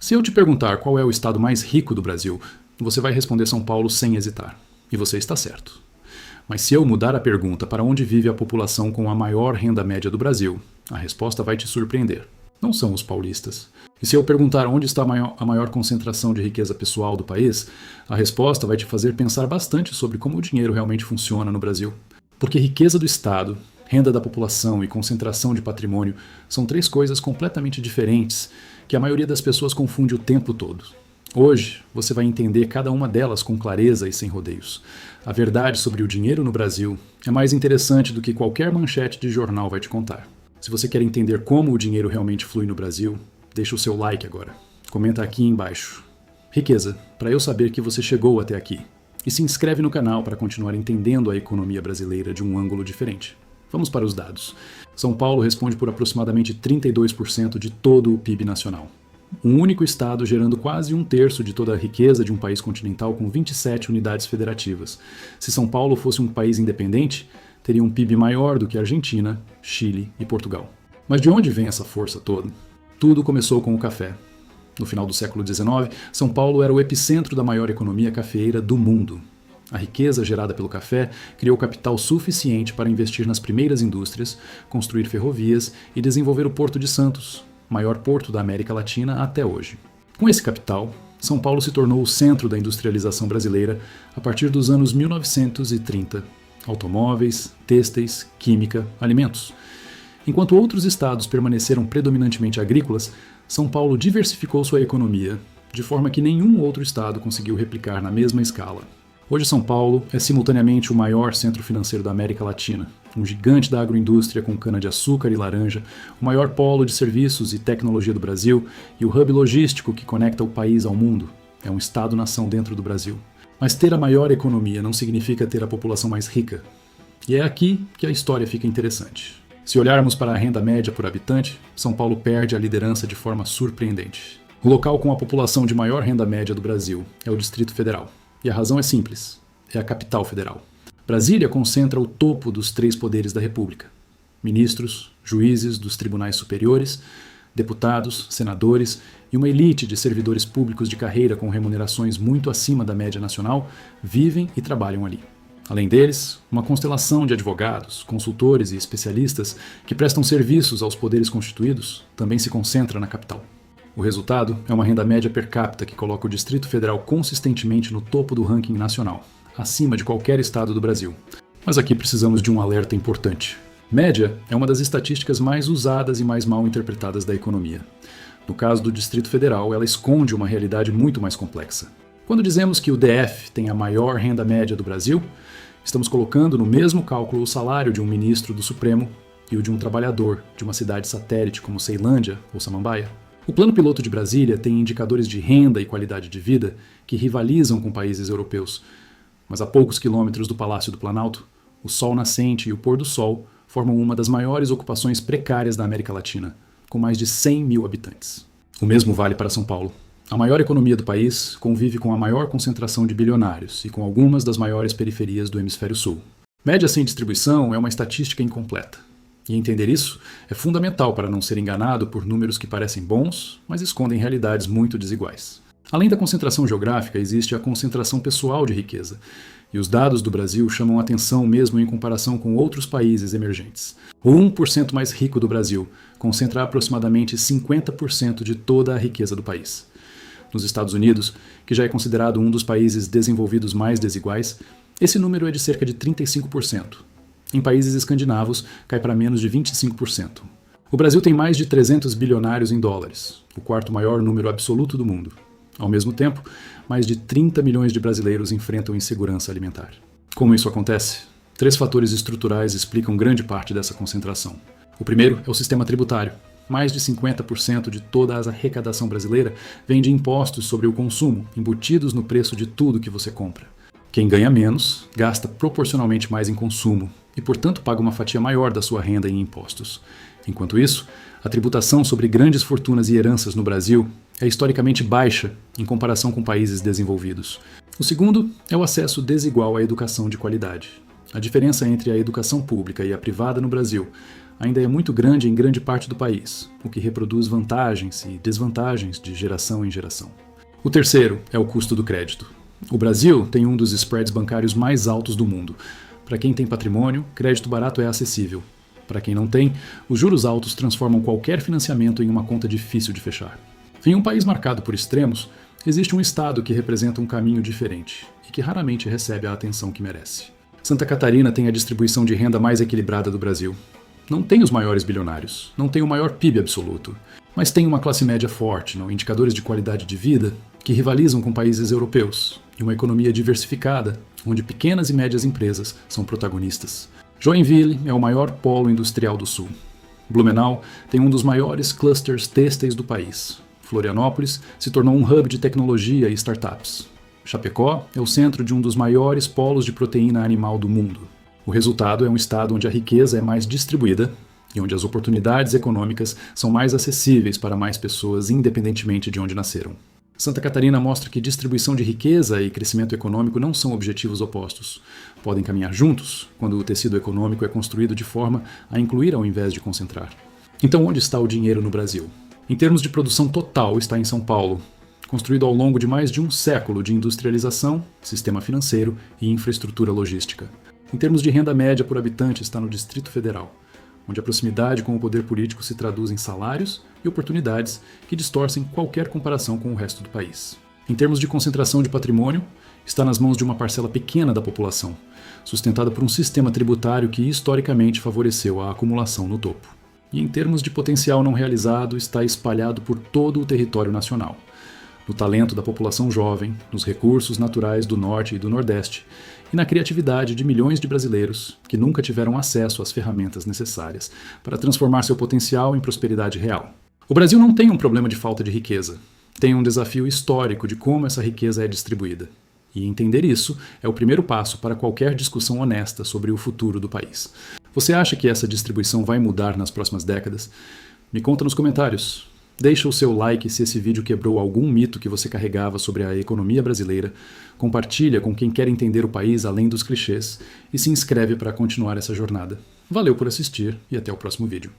Se eu te perguntar qual é o estado mais rico do Brasil, você vai responder São Paulo sem hesitar. E você está certo. Mas se eu mudar a pergunta para onde vive a população com a maior renda média do Brasil, a resposta vai te surpreender. Não são os paulistas. E se eu perguntar onde está a maior concentração de riqueza pessoal do país, a resposta vai te fazer pensar bastante sobre como o dinheiro realmente funciona no Brasil. Porque riqueza do Estado, renda da população e concentração de patrimônio são três coisas completamente diferentes que a maioria das pessoas confunde o tempo todo. Hoje, você vai entender cada uma delas com clareza e sem rodeios. A verdade sobre o dinheiro no Brasil é mais interessante do que qualquer manchete de jornal vai te contar. Se você quer entender como o dinheiro realmente flui no Brasil, deixa o seu like agora. Comenta aqui embaixo. Riqueza, para eu saber que você chegou até aqui. E se inscreve no canal para continuar entendendo a economia brasileira de um ângulo diferente. Vamos para os dados. São Paulo responde por aproximadamente 32% de todo o PIB nacional. Um único estado gerando quase um terço de toda a riqueza de um país continental com 27 unidades federativas. Se São Paulo fosse um país independente, teria um PIB maior do que Argentina, Chile e Portugal. Mas de onde vem essa força toda? Tudo começou com o café. No final do século XIX, São Paulo era o epicentro da maior economia cafeeira do mundo. A riqueza gerada pelo café criou capital suficiente para investir nas primeiras indústrias, construir ferrovias e desenvolver o Porto de Santos, maior porto da América Latina até hoje. Com esse capital, São Paulo se tornou o centro da industrialização brasileira a partir dos anos 1930. Automóveis, têxteis, química, alimentos. Enquanto outros estados permaneceram predominantemente agrícolas, São Paulo diversificou sua economia, de forma que nenhum outro estado conseguiu replicar na mesma escala. Hoje São Paulo é simultaneamente o maior centro financeiro da América Latina, um gigante da agroindústria com cana-de-açúcar e laranja, o maior polo de serviços e tecnologia do Brasil e o hub logístico que conecta o país ao mundo. É um estado-nação dentro do Brasil. Mas ter a maior economia não significa ter a população mais rica. E é aqui que a história fica interessante. Se olharmos para a renda média por habitante, São Paulo perde a liderança de forma surpreendente. O local com a população de maior renda média do Brasil é o Distrito Federal. E a razão é simples, é a capital federal. Brasília concentra o topo dos três poderes da República. Ministros, juízes dos tribunais superiores, deputados, senadores e uma elite de servidores públicos de carreira com remunerações muito acima da média nacional vivem e trabalham ali. Além deles, uma constelação de advogados, consultores e especialistas que prestam serviços aos poderes constituídos também se concentra na capital. O resultado é uma renda média per capita que coloca o Distrito Federal consistentemente no topo do ranking nacional, acima de qualquer estado do Brasil. Mas aqui precisamos de um alerta importante. Média é uma das estatísticas mais usadas e mais mal interpretadas da economia. No caso do Distrito Federal, ela esconde uma realidade muito mais complexa. Quando dizemos que o DF tem a maior renda média do Brasil, estamos colocando no mesmo cálculo o salário de um ministro do Supremo e o de um trabalhador de uma cidade satélite como Ceilândia ou Samambaia. O Plano Piloto de Brasília tem indicadores de renda e qualidade de vida que rivalizam com países europeus. Mas a poucos quilômetros do Palácio do Planalto, o sol nascente e o pôr do sol formam uma das maiores ocupações precárias da América Latina, com mais de 100 mil habitantes. O mesmo vale para São Paulo. A maior economia do país convive com a maior concentração de bilionários e com algumas das maiores periferias do hemisfério sul. Média sem distribuição é uma estatística incompleta. E entender isso é fundamental para não ser enganado por números que parecem bons, mas escondem realidades muito desiguais. Além da concentração geográfica, existe a concentração pessoal de riqueza. E os dados do Brasil chamam a atenção mesmo em comparação com outros países emergentes. O 1% mais rico do Brasil concentra aproximadamente 50% de toda a riqueza do país. Nos Estados Unidos, que já é considerado um dos países desenvolvidos mais desiguais, esse número é de cerca de 35%. Em países escandinavos, cai para menos de 25%. O Brasil tem mais de 300 bilionários em dólares, o quarto maior número absoluto do mundo. Ao mesmo tempo, mais de 30 milhões de brasileiros enfrentam insegurança alimentar. Como isso acontece? 3 fatores estruturais explicam grande parte dessa concentração. O primeiro é o sistema tributário. Mais de 50% de toda a arrecadação brasileira vem de impostos sobre o consumo, embutidos no preço de tudo que você compra. Quem ganha menos, gasta proporcionalmente mais em consumo e, portanto, paga uma fatia maior da sua renda em impostos. Enquanto isso, a tributação sobre grandes fortunas e heranças no Brasil é historicamente baixa em comparação com países desenvolvidos. O segundo é o acesso desigual à educação de qualidade. A diferença entre a educação pública e a privada no Brasil, ainda é muito grande em grande parte do país, o que reproduz vantagens e desvantagens de geração em geração. O terceiro é o custo do crédito. O Brasil tem um dos spreads bancários mais altos do mundo. Para quem tem patrimônio, crédito barato é acessível. Para quem não tem, os juros altos transformam qualquer financiamento em uma conta difícil de fechar. Em um país marcado por extremos, existe um estado que representa um caminho diferente e que raramente recebe a atenção que merece. Santa Catarina tem a distribuição de renda mais equilibrada do Brasil. Não tem os maiores bilionários, não tem o maior PIB absoluto, mas tem uma classe média forte, indicadores de qualidade de vida que rivalizam com países europeus, e uma economia diversificada, onde pequenas e médias empresas são protagonistas. Joinville é o maior polo industrial do sul. Blumenau tem um dos maiores clusters têxteis do país. Florianópolis se tornou um hub de tecnologia e startups. Chapecó é o centro de um dos maiores polos de proteína animal do mundo. O resultado é um estado onde a riqueza é mais distribuída e onde as oportunidades econômicas são mais acessíveis para mais pessoas, independentemente de onde nasceram. Santa Catarina mostra que distribuição de riqueza e crescimento econômico não são objetivos opostos. Podem caminhar juntos quando o tecido econômico é construído de forma a incluir ao invés de concentrar. Então, onde está o dinheiro no Brasil? Em termos de produção total, está em São Paulo, construído ao longo de mais de um século de industrialização, sistema financeiro e infraestrutura logística. Em termos de renda média por habitante, está no Distrito Federal, onde a proximidade com o poder político se traduz em salários e oportunidades que distorcem qualquer comparação com o resto do país. Em termos de concentração de patrimônio, está nas mãos de uma parcela pequena da população, sustentada por um sistema tributário que historicamente favoreceu a acumulação no topo. E em termos de potencial não realizado, está espalhado por todo o território nacional, no talento da população jovem, nos recursos naturais do Norte e do Nordeste, e na criatividade de milhões de brasileiros que nunca tiveram acesso às ferramentas necessárias para transformar seu potencial em prosperidade real. O Brasil não tem um problema de falta de riqueza, tem um desafio histórico de como essa riqueza é distribuída. E entender isso é o primeiro passo para qualquer discussão honesta sobre o futuro do país. Você acha que essa distribuição vai mudar nas próximas décadas? Me conta nos comentários. Deixa o seu like se esse vídeo quebrou algum mito que você carregava sobre a economia brasileira, compartilha com quem quer entender o país além dos clichês e se inscreve para continuar essa jornada. Valeu por assistir e até o próximo vídeo.